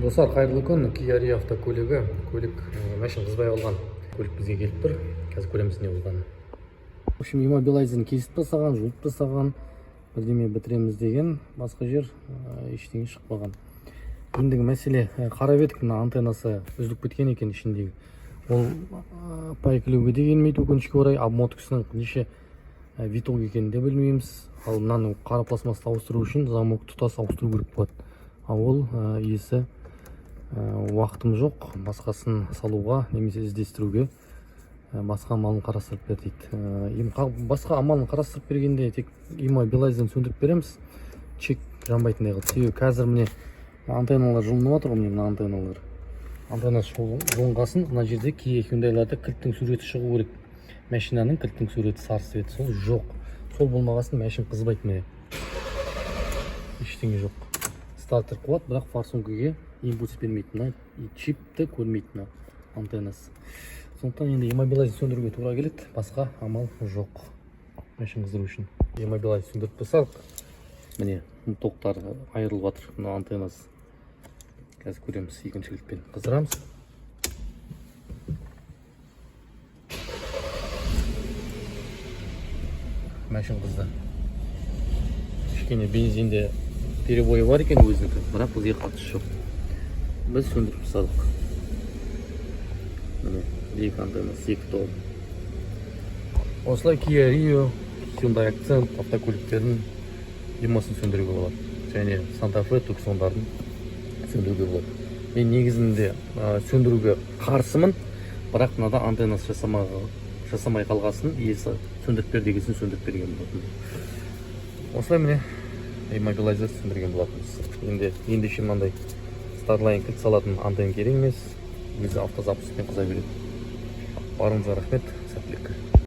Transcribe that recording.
Достар, қайырлы күн. Kia Rio автокөлігі. Көлік машин қызбай алған. Көлік бізге келіп тұр. Қазір көреміз не болғанын. В общем, иммобилайзерін кесіп тастаған, жуып тастаған, бірдеме бітіреміз деген, басқа жер ештеңе шықпаған. Ендігі мәселе, қарап едік, мына антеннасы үзіліп кеткен екен ішіндегі. Ол пайкілеуге де келмейді, өкінішке орай. Обмоткасының неше виток екенін де білмейміз. Ал мынаны қара пластмасты ауыстыру үшін замок тұтас ауыстыру керек болады. Ал ол иесі уақытым жоқ, басқасын салуға немесе іздестіруге басқа амалын қарастырып бер дейді. Басқа амалын қарастырып бергенде тек иммобилайзерін сөндіріп береміз, чек жанбайтындай қылып. Себебі қазір міне антенналар жылынып жатыр ғой, мына антенналар. Антенна жылынғасын, мына жерде кей Hyundai'ларда кілттің суреті шығу керек. Машинаның кілттің суреті сары свет, сол жоқ. Сол болмағасын машин қызбайды міне. Ештеңе жоқ. Стартер қуат, бірақ форсункіге импульс бермейтін, чипті көрмейтін антеннасы. Сондықтан енді иммобилайзер сөндіруге тура келеді, басқа амал жоқ. Машин қыздыру үшін иммобилайзер сөндіріп тастадық. Міне тоқтар айырылып жатыр, мына антеннасы. Қазір көреміз, екінші кілтпен қыздырамыз. Машин қызды. Кішкене бензинде перебойы бар екен өзінікі, бірақ бізге қатысы жоқ. Біз сөндіріп тастадық. Міне екі антеннасы, екі толы. Осылай Kia Rio, Hyundai Accent автокөліктердің демасын сөндіруге болады. Және Santa Fe, Tucson'дардың сөндіруге болады. Мен негізінде сөндіруге қарсымын, бірақ мынада антеннасы жасамай қалғасын, иесі сөндіріп бер дегесін сөндіріп берген болатын. Осылай міне иммобилайзер сөндірген болатынбыз. Ендеше мынандай Starline кілт салатын антенна керек емес, өзі автозапуспен қыза береді. Барыңызға рахмет, сәттілік.